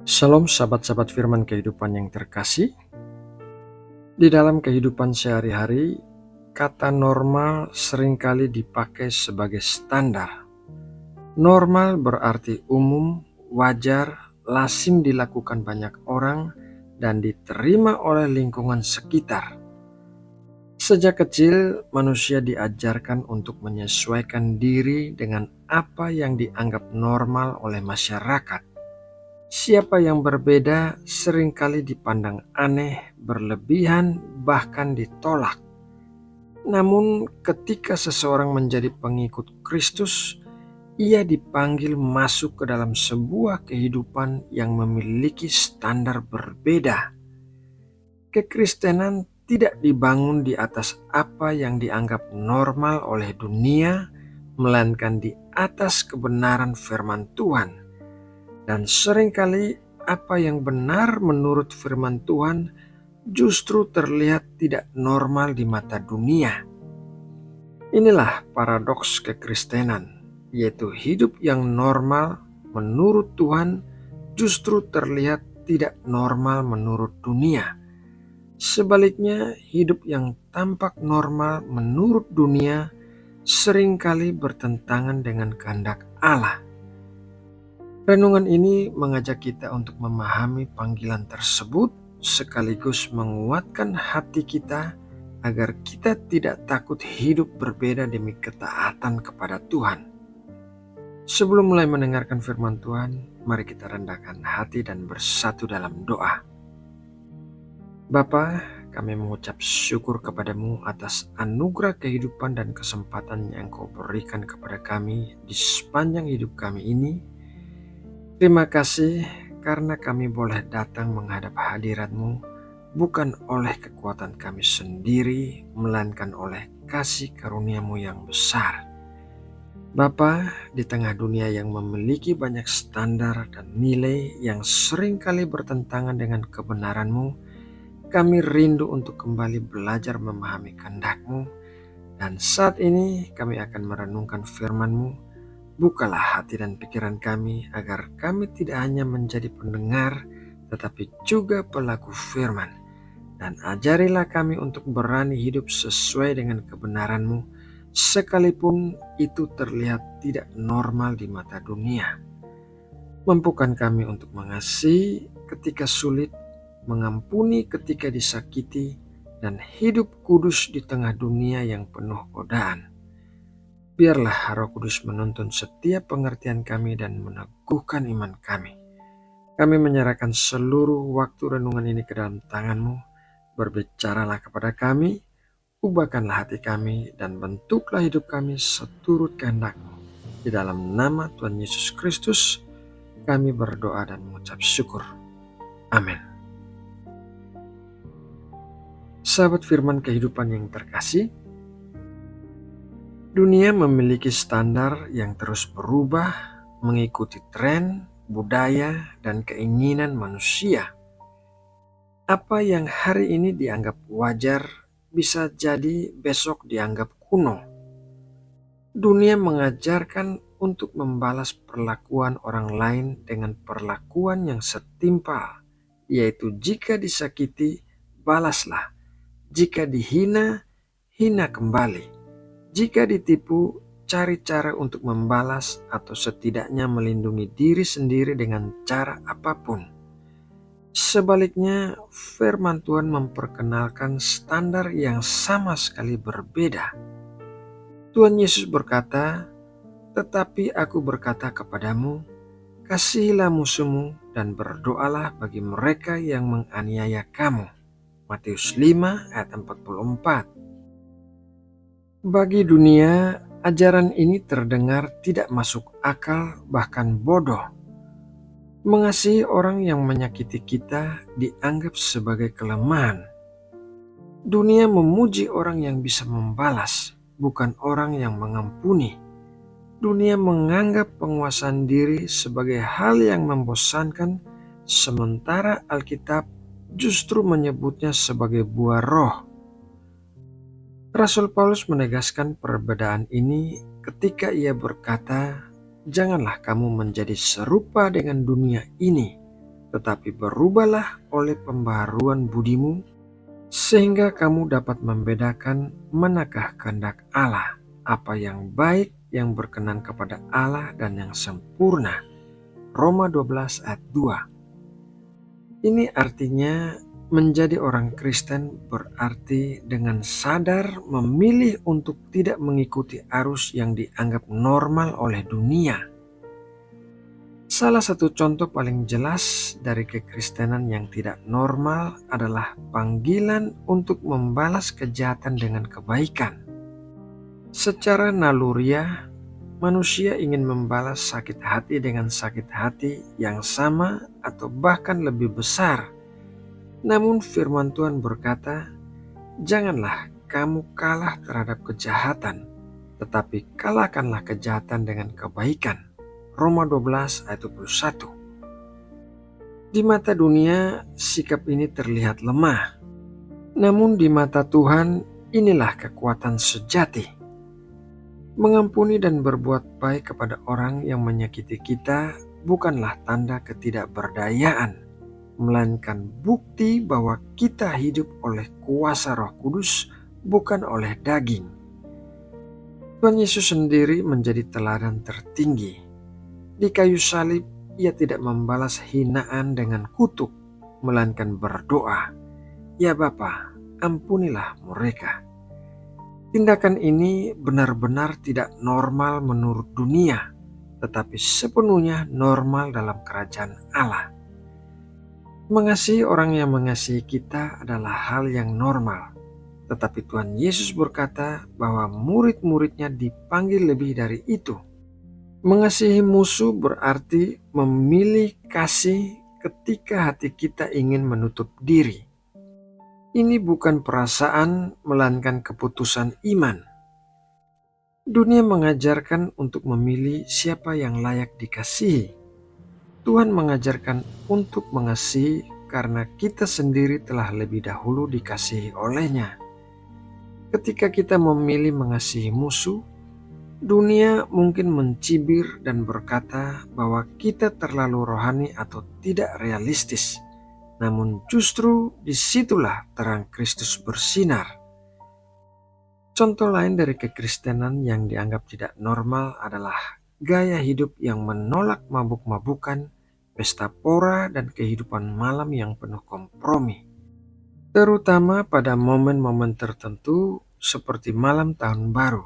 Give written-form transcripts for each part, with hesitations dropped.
Shalom sahabat-sahabat firman kehidupan yang terkasih. Di dalam kehidupan sehari-hari, kata normal seringkali dipakai sebagai standar. Normal berarti umum, wajar, lazim dilakukan banyak orang, dan diterima oleh lingkungan sekitar. Sejak kecil, manusia diajarkan untuk menyesuaikan diri dengan apa yang dianggap normal oleh masyarakat. Siapa yang berbeda seringkali dipandang aneh, berlebihan, bahkan ditolak. Namun ketika seseorang menjadi pengikut Kristus, ia dipanggil masuk ke dalam sebuah kehidupan yang memiliki standar berbeda. Kekristenan tidak dibangun di atas apa yang dianggap normal oleh dunia, melainkan di atas kebenaran firman Tuhan. Dan seringkali apa yang benar menurut firman Tuhan justru terlihat tidak normal di mata dunia. Inilah paradoks kekristenan, yaitu hidup yang normal menurut Tuhan justru terlihat tidak normal menurut dunia. Sebaliknya, hidup yang tampak normal menurut dunia seringkali bertentangan dengan kehendak Allah. Renungan ini mengajak kita untuk memahami panggilan tersebut sekaligus menguatkan hati kita agar kita tidak takut hidup berbeda demi ketaatan kepada Tuhan. Sebelum mulai mendengarkan firman Tuhan, mari kita rendahkan hati dan bersatu dalam doa. Bapa, kami mengucap syukur kepadamu atas anugerah kehidupan dan kesempatan yang Kau berikan kepada kami di sepanjang hidup kami ini. Terima kasih karena kami boleh datang menghadap hadirat-Mu bukan oleh kekuatan kami sendiri, melainkan oleh kasih karunia-Mu yang besar. Bapa, di tengah dunia yang memiliki banyak standar dan nilai yang seringkali bertentangan dengan kebenaran-Mu, kami rindu untuk kembali belajar memahami kehendak-Mu, dan saat ini kami akan merenungkan firman-Mu. Bukalah hati dan pikiran kami agar kami tidak hanya menjadi pendengar tetapi juga pelaku firman. Dan ajarilah kami untuk berani hidup sesuai dengan kebenaran-Mu sekalipun itu terlihat tidak normal di mata dunia. Mampukan kami untuk mengasihi ketika sulit, mengampuni ketika disakiti, dan hidup kudus di tengah dunia yang penuh godaan. Biarlah Roh Kudus menuntun setiap pengertian kami dan meneguhkan iman kami. Kami menyerahkan seluruh waktu renungan ini ke dalam tangan-Mu. Berbicaralah kepada kami, ubahkanlah hati kami, dan bentuklah hidup kami seturut kehendak-Mu. Di dalam nama Tuhan Yesus Kristus, kami berdoa dan mengucap syukur. Amin. Sahabat firman kehidupan yang terkasih, dunia memiliki standar yang terus berubah mengikuti tren, budaya, dan keinginan manusia. Apa yang hari ini dianggap wajar bisa jadi besok dianggap kuno. Dunia mengajarkan untuk membalas perlakuan orang lain dengan perlakuan yang setimpal, yaitu jika disakiti, balaslah. Jika dihina, hina kembali. Jika ditipu, cari cara untuk membalas atau setidaknya melindungi diri sendiri dengan cara apapun. Sebaliknya, firman Tuhan memperkenalkan standar yang sama sekali berbeda. Tuhan Yesus berkata, "Tetapi aku berkata kepadamu, kasihilah musuhmu dan berdoalah bagi mereka yang menganiaya kamu." Matius 5 ayat 44. Bagi dunia, ajaran ini terdengar tidak masuk akal, bahkan bodoh. Mengasihi orang yang menyakiti kita dianggap sebagai kelemahan. Dunia memuji orang yang bisa membalas, bukan orang yang mengampuni. Dunia menganggap penguasaan diri sebagai hal yang membosankan, sementara Alkitab justru menyebutnya sebagai buah roh. Rasul Paulus menegaskan perbedaan ini ketika ia berkata, "Janganlah kamu menjadi serupa dengan dunia ini, tetapi berubahlah oleh pembaharuan budimu, sehingga kamu dapat membedakan manakah kehendak Allah, apa yang baik, yang berkenan kepada Allah dan yang sempurna. Roma 12 ayat 2. Ini artinya menjadi orang Kristen berarti dengan sadar memilih untuk tidak mengikuti arus yang dianggap normal oleh dunia. Salah satu contoh paling jelas dari kekristenan yang tidak normal adalah panggilan untuk membalas kejahatan dengan kebaikan. Secara naluriah, manusia ingin membalas sakit hati dengan sakit hati yang sama atau bahkan lebih besar. Namun firman Tuhan berkata, "Janganlah kamu kalah terhadap kejahatan, tetapi kalahkanlah kejahatan dengan kebaikan." Roma 12 ayat 21. Di mata dunia, sikap ini terlihat lemah. Namun di mata Tuhan, inilah kekuatan sejati. Mengampuni dan berbuat baik kepada orang yang menyakiti kita bukanlah tanda ketidakberdayaan, melainkan bukti bahwa kita hidup oleh kuasa Roh Kudus, bukan oleh daging. Tuhan Yesus sendiri menjadi teladan tertinggi. Di kayu salib, ia tidak membalas hinaan dengan kutuk, melainkan berdoa, "Ya Bapa, ampunilah mereka." Tindakan ini benar-benar tidak normal menurut dunia, tetapi sepenuhnya normal dalam kerajaan Allah. Mengasihi orang yang mengasihi kita adalah hal yang normal, tetapi Tuhan Yesus berkata bahwa murid-muridnya dipanggil lebih dari itu. Mengasihi musuh berarti memilih kasih ketika hati kita ingin menutup diri. Ini bukan perasaan, melainkan keputusan iman. Dunia mengajarkan untuk memilih siapa yang layak dikasihi. Tuhan mengajarkan untuk mengasihi karena kita sendiri telah lebih dahulu dikasihi oleh-Nya. Ketika kita memilih mengasihi musuh, dunia mungkin mencibir dan berkata bahwa kita terlalu rohani atau tidak realistis. Namun justru disitulah terang Kristus bersinar. Contoh lain dari kekristenan yang dianggap tidak normal adalah gaya hidup yang menolak mabuk-mabukan, pesta pora, dan kehidupan malam yang penuh kompromi. Terutama pada momen-momen tertentu seperti malam tahun baru.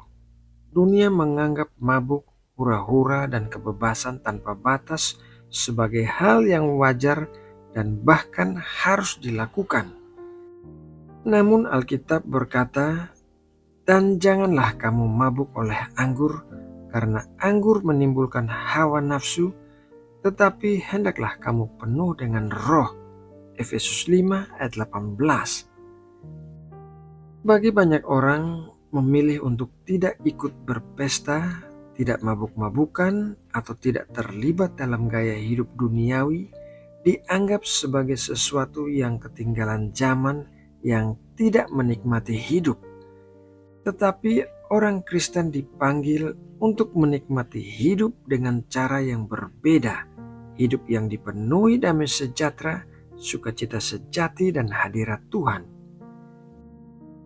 Dunia menganggap mabuk, hura-hura, dan kebebasan tanpa batas sebagai hal yang wajar dan bahkan harus dilakukan. Namun Alkitab berkata, "Dan janganlah kamu mabuk oleh anggur, karena anggur menimbulkan hawa nafsu, tetapi hendaklah kamu penuh dengan roh." Efesus 5 ayat 18. Bagi banyak orang, memilih untuk tidak ikut berpesta, tidak mabuk-mabukan, atau tidak terlibat dalam gaya hidup duniawi dianggap sebagai sesuatu yang ketinggalan zaman, yang tidak menikmati hidup. Tetapi orang Kristen dipanggil untuk menikmati hidup dengan cara yang berbeda, hidup yang dipenuhi damai sejahtera, sukacita sejati, dan hadirat Tuhan.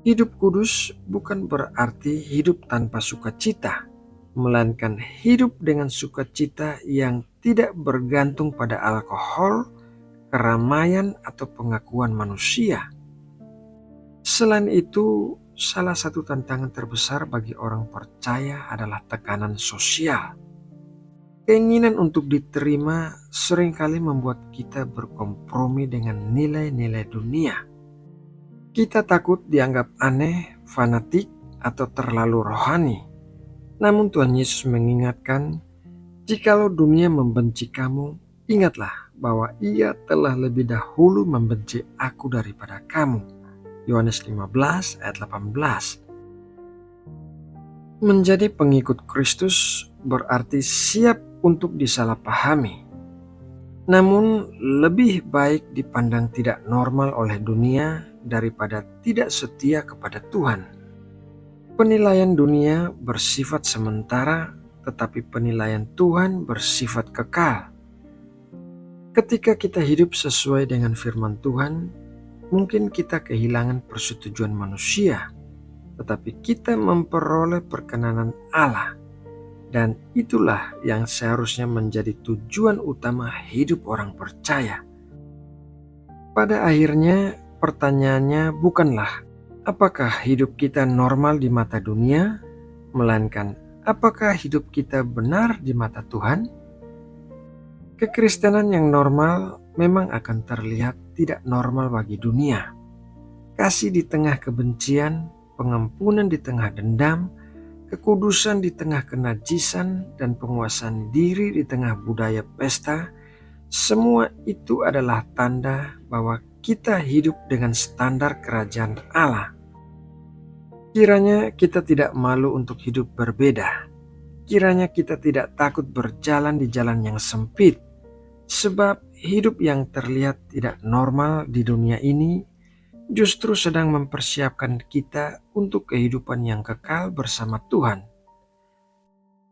Hidup kudus bukan berarti hidup tanpa sukacita, melainkan hidup dengan sukacita yang tidak bergantung pada alkohol, keramaian, atau pengakuan manusia. Selain itu, salah satu tantangan terbesar bagi orang percaya adalah tekanan sosial. Keinginan untuk diterima seringkali membuat kita berkompromi dengan nilai-nilai dunia. Kita takut dianggap aneh, fanatik, atau terlalu rohani. Namun Tuhan Yesus mengingatkan, "Jikalau dunia membenci kamu, ingatlah bahwa Ia telah lebih dahulu membenci Aku daripada kamu." Yohanes 15 ayat 18. Menjadi pengikut Kristus berarti siap untuk disalahpahami. Namun lebih baik dipandang tidak normal oleh dunia daripada tidak setia kepada Tuhan. Penilaian dunia bersifat sementara, tetapi penilaian Tuhan bersifat kekal. Ketika kita hidup sesuai dengan firman Tuhan, mungkin kita kehilangan persetujuan manusia, tetapi kita memperoleh perkenanan Allah. Dan itulah yang seharusnya menjadi tujuan utama hidup orang percaya. Pada akhirnya, pertanyaannya bukanlah apakah hidup kita normal di mata dunia, melainkan apakah hidup kita benar di mata Tuhan? Kekristenan yang normal memang akan terlihat tidak normal bagi dunia. Kasih di tengah kebencian, pengampunan di tengah dendam, kekudusan di tengah kenajisan, dan penguasaan diri di tengah budaya pesta, semua itu adalah tanda bahwa kita hidup dengan standar kerajaan Allah. Kiranya kita tidak malu untuk hidup berbeda. Kiranya kita tidak takut berjalan di jalan yang sempit, sebab hidup yang terlihat tidak normal di dunia ini justru sedang mempersiapkan kita untuk kehidupan yang kekal bersama Tuhan.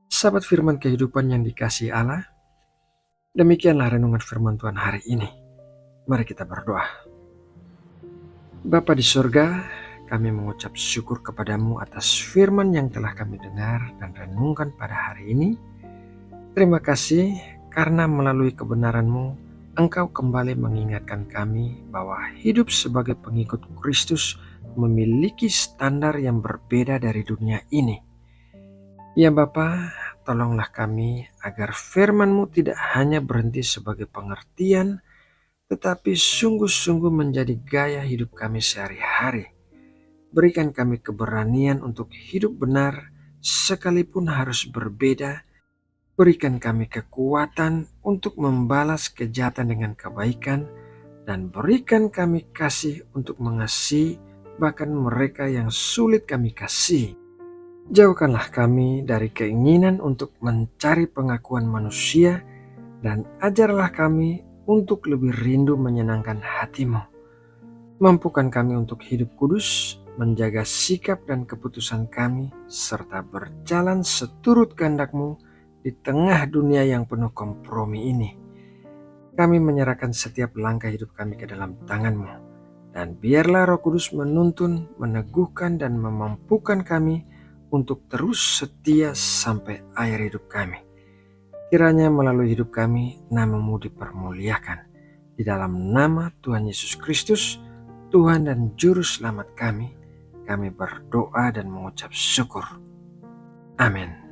Sahabat firman kehidupan yang dikasihi Allah, demikianlah renungan firman Tuhan hari ini. Mari kita berdoa. Bapa di surga, kami mengucap syukur kepadamu atas firman yang telah kami dengar dan renungkan pada hari ini. Terima kasih karena melalui kebenaran-Mu, Engkau kembali mengingatkan kami bahwa hidup sebagai pengikut Kristus memiliki standar yang berbeda dari dunia ini. Ya Bapa, tolonglah kami agar firman-Mu tidak hanya berhenti sebagai pengertian, tetapi sungguh-sungguh menjadi gaya hidup kami sehari-hari. Berikan kami keberanian untuk hidup benar sekalipun harus berbeda. Berikan kami kekuatan untuk membalas kejahatan dengan kebaikan, dan berikan kami kasih untuk mengasihi bahkan mereka yang sulit kami kasih. Jauhkanlah kami dari keinginan untuk mencari pengakuan manusia, dan ajarlah kami untuk lebih rindu menyenangkan hati-Mu. Mampukan kami untuk hidup kudus, menjaga sikap dan keputusan kami, serta berjalan seturut kehendak-Mu di tengah dunia yang penuh kompromi ini. Kami menyerahkan setiap langkah hidup kami ke dalam tangan-Mu, dan biarlah Roh Kudus menuntun, meneguhkan, dan memampukan kami untuk terus setia sampai akhir hidup kami. Kiranya melalui hidup kami nama-Mu dipermuliakan. Di dalam nama Tuhan Yesus Kristus, Tuhan dan Juru Selamat kami berdoa dan mengucap syukur. Amin.